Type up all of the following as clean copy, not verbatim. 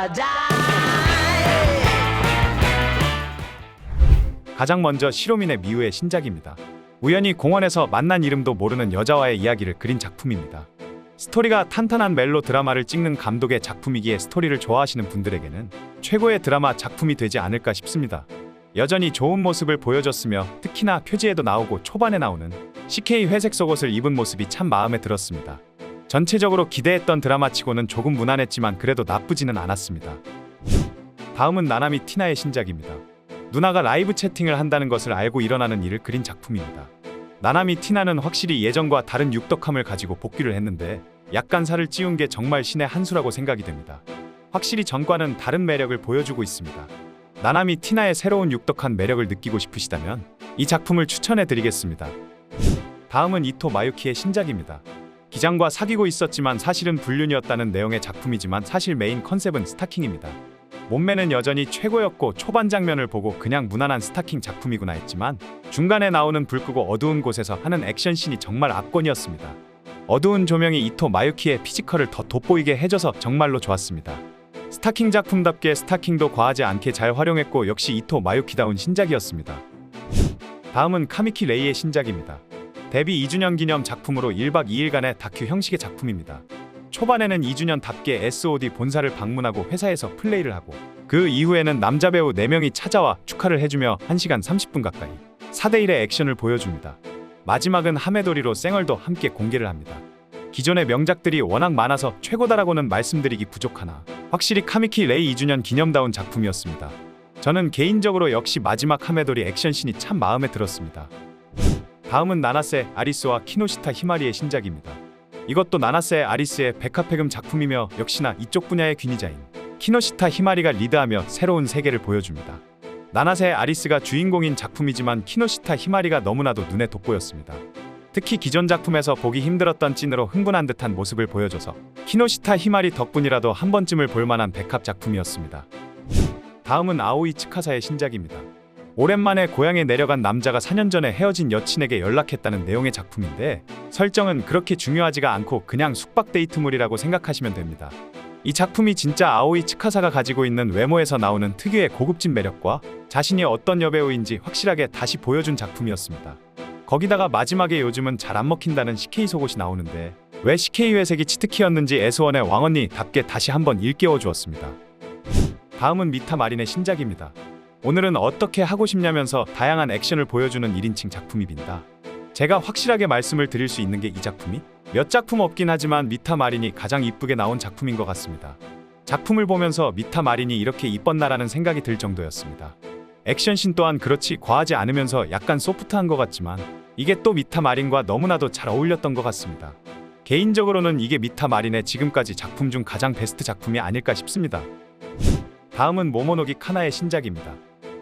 여자. 가장 먼저 시로민의 미우의 신작입니다. 우연히 공원에서 만난 이름도 모르는 여자와의 이야기를 그린 작품입니다. 스토리가 탄탄한 멜로 드라마를 찍는 감독의 작품이기에 스토리를 좋아하시는 분들에게는 최고의 드라마 작품이 되지 않을까 싶습니다. 여전히 좋은 모습을 보여줬으며 특히나 표지에도 나오고 초반에 나오는 CK 회색 속옷을 입은 모습이 참 마음에 들었습니다. 전체적으로 기대했던 드라마치고는 조금 무난했지만 그래도 나쁘지는 않았습니다. 다음은 나나미 티나의 신작입니다. 누나가 라이브 채팅을 한다는 것을 알고 일어나는 일을 그린 작품입니다. 나나미 티나는 확실히 예전과 다른 육덕함을 가지고 복귀를 했는데 약간 살을 찌운 게 정말 신의 한 수라고 생각이 됩니다. 확실히 전과는 다른 매력을 보여주고 있습니다. 나나미 티나의 새로운 육덕한 매력을 느끼고 싶으시다면 이 작품을 추천해드리겠습니다. 다음은 이토 마유키의 신작입니다. 기장과 사귀고 있었지만 사실은 불륜이었다는 내용의 작품이지만 사실 메인 컨셉은 스타킹입니다. 몸매는 여전히 최고였고 초반 장면을 보고 그냥 무난한 스타킹 작품이구나 했지만 중간에 나오는 불 끄고 어두운 곳에서 하는 액션씬이 정말 압권이었습니다. 어두운 조명이 이토 마유키의 피지컬을 더 돋보이게 해줘서 정말로 좋았습니다. 스타킹 작품답게 스타킹도 과하지 않게 잘 활용했고 역시 이토 마유키다운 신작이었습니다. 다음은 카미키 레이의 신작입니다. 데뷔 2주년 기념 작품으로 1박 2일간의 다큐 형식의 작품입니다. 초반에는 2주년답게 SOD 본사를 방문하고 회사에서 플레이를 하고 그 이후에는 남자 배우 4명이 찾아와 축하를 해주며 1시간 30분 가까이 4대1의 액션을 보여줍니다. 마지막은 하메도리로 쌩얼도 함께 공개를 합니다. 기존의 명작들이 워낙 많아서 최고다라고는 말씀드리기 부족하나 확실히 카미키 레이 2주년 기념다운 작품이었습니다. 저는 개인적으로 역시 마지막 하메도리 액션씬이 참 마음에 들었습니다. 다음은 나나세 아리스와 키노시타 히마리의 신작입니다. 이것도 나나세 아리스의 백합회금 작품이며 역시나 이쪽 분야의 귀니자인 키노시타 히마리가 리드하며 새로운 세계를 보여줍니다. 나나세 아리스가 주인공인 작품이지만 키노시타 히마리가 너무나도 눈에 돋보였습니다. 특히 기존 작품에서 보기 힘들었던 찐으로 흥분한 듯한 모습을 보여줘서 키노시타 히마리 덕분이라도 한 번쯤을 볼만한 백합 작품이었습니다. 다음은 아오이 츠카사의 신작입니다. 오랜만에 고향에 내려간 남자가 4년 전에 헤어진 여친에게 연락했다는 내용의 작품인데 설정은 그렇게 중요하지가 않고 그냥 숙박 데이트물이라고 생각하시면 됩니다. 이 작품이 진짜 아오이 츠카사가 가지고 있는 외모에서 나오는 특유의 고급진 매력과 자신이 어떤 여배우인지 확실하게 다시 보여준 작품이었습니다. 거기다가 마지막에 요즘은 잘 안 먹힌다는 CK 속옷이 나오는데 왜 CK 회색이 치트키였는지 S1의 왕언니답게 다시 한번 일깨워 주었습니다. 다음은 미타 마린의 신작입니다. 오늘은 어떻게 하고 싶냐면서 다양한 액션을 보여주는 1인칭 작품입니다. 제가 확실하게 말씀을 드릴 수 있는 게 이 작품이 몇 작품 없긴 하지만 미타 마린이 가장 이쁘게 나온 작품인 것 같습니다. 작품을 보면서 미타 마린이 이렇게 이뻤나라는 생각이 들 정도였습니다. 액션씬 또한 그렇지 과하지 않으면서 약간 소프트한 것 같지만 이게 또 미타 마린과 너무나도 잘 어울렸던 것 같습니다. 개인적으로는 이게 미타 마린의 지금까지 작품 중 가장 베스트 작품이 아닐까 싶습니다. 다음은 모모노기 카나의 신작입니다.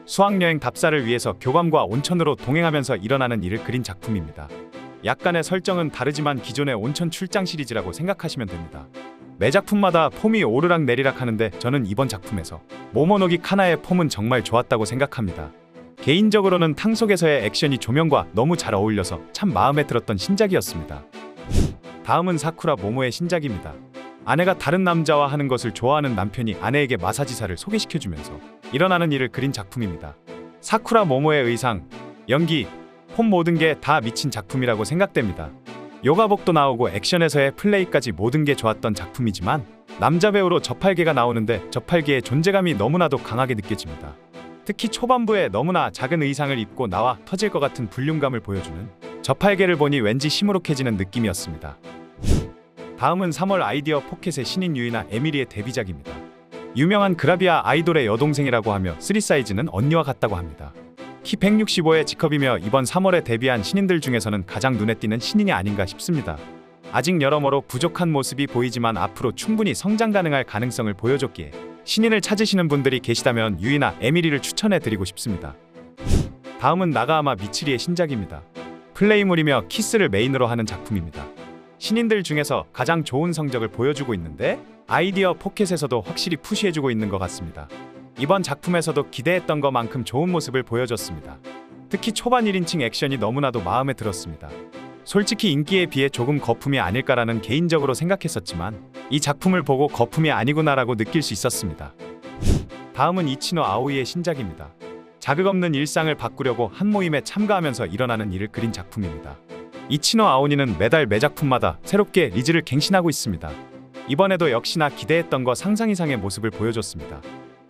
수학여행 답사를 위해서 교감과 온천으로 동행하면서 일어나는 일을 그린 작품입니다. 약간의 설정은 다르지만 기존의 온천 출장 시리즈라고 생각하시면 됩니다. 매 작품마다 폼이 오르락 내리락 하는데 저는 이번 작품에서 모모노기 카나의 폼은 정말 좋았다고 생각합니다. 개인적으로는 탕 속에서의 액션이 조명과 너무 잘 어울려서 참 마음에 들었던 신작이었습니다. 다음은 사쿠라 모모의 신작입니다. 아내가 다른 남자와 하는 것을 좋아하는 남편이 아내에게 마사지사를 소개시켜주면서 일어나는 일을 그린 작품입니다. 사쿠라 모모의 의상, 연기, 폼 모든 게 다 미친 작품이라고 생각됩니다. 요가복도 나오고 액션에서의 플레이까지 모든 게 좋았던 작품이지만 남자 배우로 저팔계가 나오는데 저팔계의 존재감이 너무나도 강하게 느껴집니다. 특히 초반부에 너무나 작은 의상을 입고 나와 터질 것 같은 불륜감을 보여주는 저팔계를 보니 왠지 시무룩해지는 느낌이었습니다. 다음은 3월 아이디어 포켓의 신인 유이나 에미리의 데뷔작입니다. 유명한 그라비아 아이돌의 여동생이라고 하며 3사이즈는 언니와 같다고 합니다. 키 165의 G컵이며 이번 3월에 데뷔한 신인들 중에서는 가장 눈에 띄는 신인이 아닌가 싶습니다. 아직 여러모로 부족한 모습이 보이지만 앞으로 충분히 성장 가능할 가능성을 보여줬기에 신인을 찾으시는 분들이 계시다면 유이나 에미리를 추천해드리고 싶습니다. 다음은 나가하마 미츠리의 신작입니다. 플레이물이며 키스를 메인으로 하는 작품입니다. 신인들 중에서 가장 좋은 성적을 보여주고 있는데 아이디어 포켓에서도 확실히 푸시해주고 있는 것 같습니다. 이번 작품에서도 기대했던 것만큼 좋은 모습을 보여줬습니다. 특히 초반 1인칭 액션이 너무나도 마음에 들었습니다. 솔직히 인기에 비해 조금 거품이 아닐까라는 개인적으로 생각했었지만 이 작품을 보고 거품이 아니구나라고 느낄 수 있었습니다. 다음은 이치노 아오이의 신작입니다. 자극 없는 일상을 바꾸려고 한 모임에 참가하면서 일어나는 일을 그린 작품입니다. 이치노 아오니는 매달 매 작품마다 새롭게 리즈를 갱신하고 있습니다. 이번에도 역시나 기대했던 거 상상 이상의 모습을 보여줬습니다.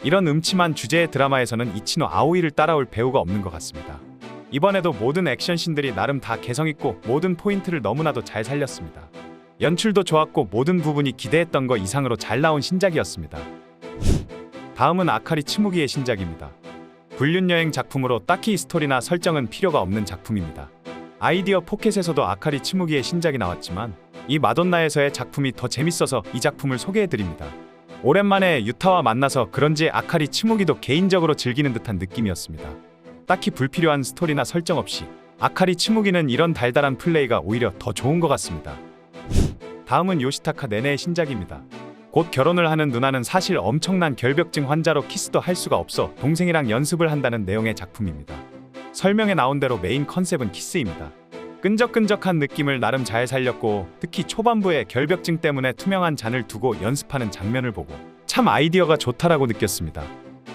이런 음침한 주제의 드라마에서는 이치노 아오이를 따라올 배우가 없는 것 같습니다. 이번에도 모든 액션씬들이 나름 다 개성있고 모든 포인트를 너무나도 잘 살렸습니다. 연출도 좋았고 모든 부분이 기대했던 거 이상으로 잘 나온 신작이었습니다. 다음은 아카리 츠무기의 신작입니다. 불륜여행 작품으로 딱히 스토리나 설정은 필요가 없는 작품입니다. 아이디어 포켓에서도 아카리 츠무기의 신작이 나왔지만 이 마돈나에서의 작품이 더 재밌어서 이 작품을 소개해드립니다. 오랜만에 유타와 만나서 그런지 아카리 츠무기도 개인적으로 즐기는 듯한 느낌이었습니다. 딱히 불필요한 스토리나 설정 없이 아카리 츠무기는 이런 달달한 플레이가 오히려 더 좋은 것 같습니다. 다음은 요시타카 네네의 신작입니다. 곧 결혼을 하는 누나는 사실 엄청난 결벽증 환자로 키스도 할 수가 없어 동생이랑 연습을 한다는 내용의 작품입니다. 설명에 나온 대로 메인 컨셉은 키스입니다. 끈적끈적한 느낌을 나름 잘 살렸고 특히 초반부에 결벽증 때문에 투명한 잔을 두고 연습하는 장면을 보고 참 아이디어가 좋다라고 느꼈습니다.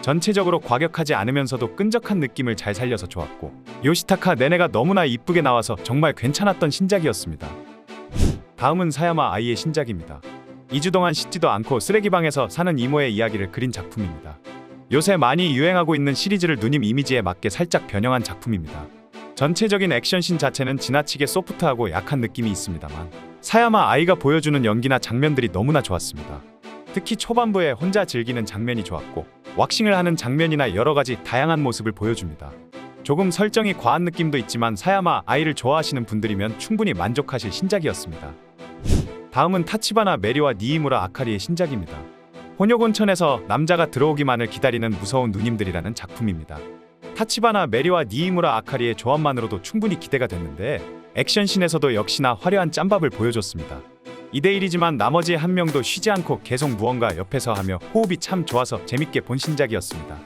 전체적으로 과격하지 않으면서도 끈적한 느낌을 잘 살려서 좋았고 요시타카 네네가 너무나 이쁘게 나와서 정말 괜찮았던 신작이었습니다. 다음은 사야마 아이의 신작입니다. 2주 동안 씻지도 않고 쓰레기방에서 사는 이모의 이야기를 그린 작품입니다. 요새 많이 유행하고 있는 시리즈를 누님 이미지에 맞게 살짝 변형한 작품입니다. 전체적인 액션씬 자체는 지나치게 소프트하고 약한 느낌이 있습니다만 사야마 아이가 보여주는 연기나 장면들이 너무나 좋았습니다. 특히 초반부에 혼자 즐기는 장면이 좋았고 왁싱을 하는 장면이나 여러가지 다양한 모습을 보여줍니다. 조금 설정이 과한 느낌도 있지만 사야마 아이를 좋아하시는 분들이면 충분히 만족하실 신작이었습니다. 다음은 타치바나 메리와 니이무라 아카리의 신작입니다. 혼욕온천에서 남자가 들어오기만을 기다리는 무서운 누님들이라는 작품입니다. 타치바나 메리와 니이무라 아카리의 조합만으로도 충분히 기대가 됐는데 액션씬에서도 역시나 화려한 짬밥을 보여줬습니다. 2대1이지만 나머지 한 명도 쉬지 않고 계속 무언가 옆에서 하며 호흡이 참 좋아서 재밌게 본 신작이었습니다.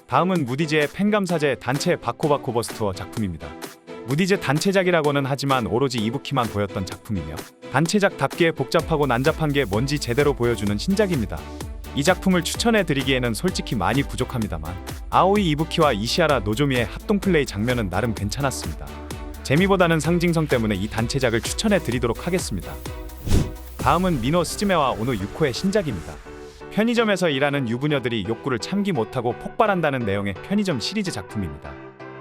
다음은 무디즈의 팬감사제 단체 바코바코 버스투어 작품입니다. 무디즈 단체작이라고는 하지만 오로지 이부키만 보였던 작품이며 단체작답게 복잡하고 난잡한 게 뭔지 제대로 보여주는 신작입니다. 이 작품을 추천해드리기에는 솔직히 많이 부족합니다만 아오이 이부키와 이시하라 노조미의 합동플레이 장면은 나름 괜찮았습니다. 재미보다는 상징성 때문에 이 단체작을 추천해드리도록 하겠습니다. 다음은 미노 스즈메와 오노 유코의 신작입니다. 편의점에서 일하는 유부녀들이 욕구를 참기 못하고 폭발한다는 내용의 편의점 시리즈 작품입니다.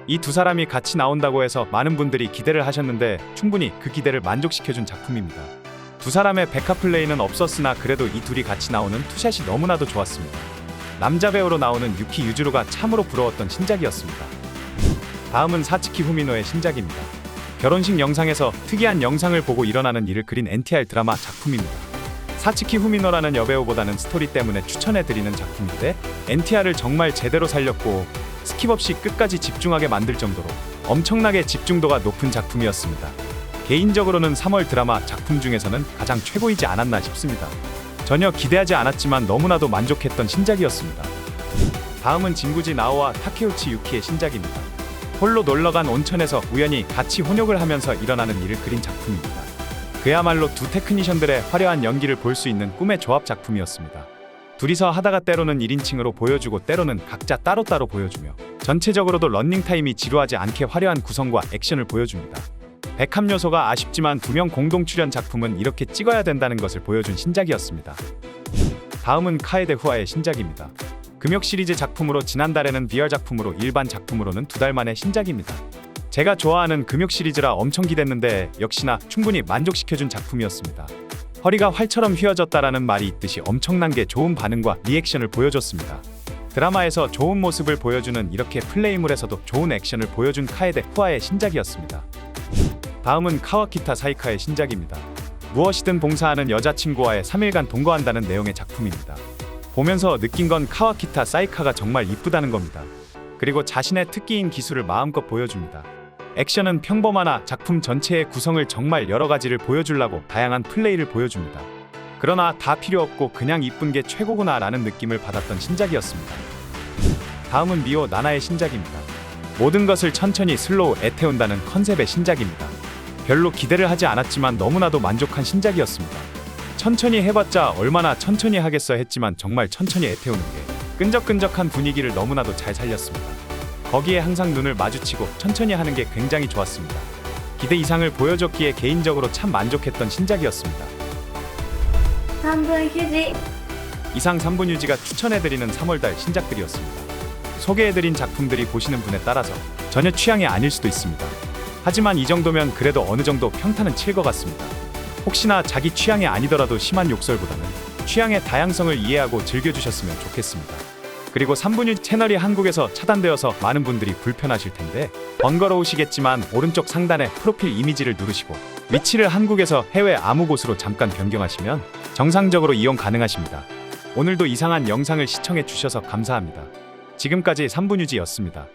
이 두 사람이 같이 나온다고 해서 많은 분들이 기대를 하셨는데 충분히 그 기대를 만족시켜준 작품입니다. 두 사람의 백합 플레이는 없었으나 그래도 이 둘이 같이 나오는 투샷이 너무나도 좋았습니다. 남자 배우로 나오는 유키 유즈루가 참으로 부러웠던 신작이었습니다. 다음은 사츠키 후미노의 신작입니다. 결혼식 영상에서 특이한 영상을 보고 일어나는 일을 그린 NTR 드라마 작품입니다. 사츠키 후미노라는 여배우보다는 스토리 때문에 추천해드리는 작품인데 NTR을 정말 제대로 살렸고 스킵 없이 끝까지 집중하게 만들 정도로 엄청나게 집중도가 높은 작품이었습니다. 개인적으로는 3월 드라마 작품 중에서는 가장 최고이지 않았나 싶습니다. 전혀 기대하지 않았지만 너무나도 만족했던 신작이었습니다. 다음은 진구지 나오와 타케우치 유키의 신작입니다. 홀로 놀러간 온천에서 우연히 같이 혼욕을 하면서 일어나는 일을 그린 작품입니다. 그야말로 두 테크니션들의 화려한 연기를 볼 수 있는 꿈의 조합 작품이었습니다. 둘이서 하다가 때로는 1인칭으로 보여주고 때로는 각자 따로따로 보여주며 전체적으로도 런닝타임이 지루하지 않게 화려한 구성과 액션을 보여줍니다. 백합 요소가 아쉽지만 2명 공동 출연 작품은 이렇게 찍어야 된다는 것을 보여준 신작이었습니다. 다음은 카에데 후아의 신작입니다. 금욕 시리즈 작품으로 지난달에는 VR 작품으로 일반 작품으로는 2달 만의 신작입니다. 제가 좋아하는 금욕 시리즈라 엄청 기댔는데 역시나 충분히 만족시켜준 작품이었습니다. 허리가 활처럼 휘어졌다라는 말이 있듯이 엄청난 게 좋은 반응과 리액션을 보여줬습니다. 드라마에서 좋은 모습을 보여주는 이렇게 플레이물에서도 좋은 액션을 보여준 카에데 후아의 신작이었습니다. 다음은 카와키타 사이카의 신작입니다. 무엇이든 봉사하는 여자친구와의 3일간 동거한다는 내용의 작품입니다. 보면서 느낀 건 카와키타 사이카가 정말 이쁘다는 겁니다. 그리고 자신의 특기인 기술을 마음껏 보여줍니다. 액션은 평범하나 작품 전체의 구성을 정말 여러 가지를 보여주려고 다양한 플레이를 보여줍니다. 그러나 다 필요 없고 그냥 이쁜 게 최고구나 라는 느낌을 받았던 신작이었습니다. 다음은 미오 나나의 신작입니다. 모든 것을 천천히 슬로우 애태운다는 컨셉의 신작입니다. 별로 기대를 하지 않았지만 너무나도 만족한 신작이었습니다. 천천히 해봤자 얼마나 천천히 하겠어 했지만 정말 천천히 애태우는 게 끈적끈적한 분위기를 너무나도 잘 살렸습니다. 거기에 항상 눈을 마주치고 천천히 하는 게 굉장히 좋았습니다. 기대 이상을 보여줬기에 개인적으로 참 만족했던 신작이었습니다. 3분 휴지. 이상 3분 유지가 추천해드리는 3월달 신작들이었습니다. 소개해드린 작품들이 보시는 분에 따라서 전혀 취향이 아닐 수도 있습니다. 하지만 이 정도면 그래도 어느 정도 평타는 칠 것 같습니다. 혹시나 자기 취향이 아니더라도 심한 욕설보다는 취향의 다양성을 이해하고 즐겨주셨으면 좋겠습니다. 그리고 3분유 채널이 한국에서 차단되어서 많은 분들이 불편하실 텐데 번거로우시겠지만 오른쪽 상단에 프로필 이미지를 누르시고 위치를 한국에서 해외 아무 곳으로 잠깐 변경하시면 정상적으로 이용 가능하십니다. 오늘도 이상한 영상을 시청해 주셔서 감사합니다. 지금까지 3분유지였습니다.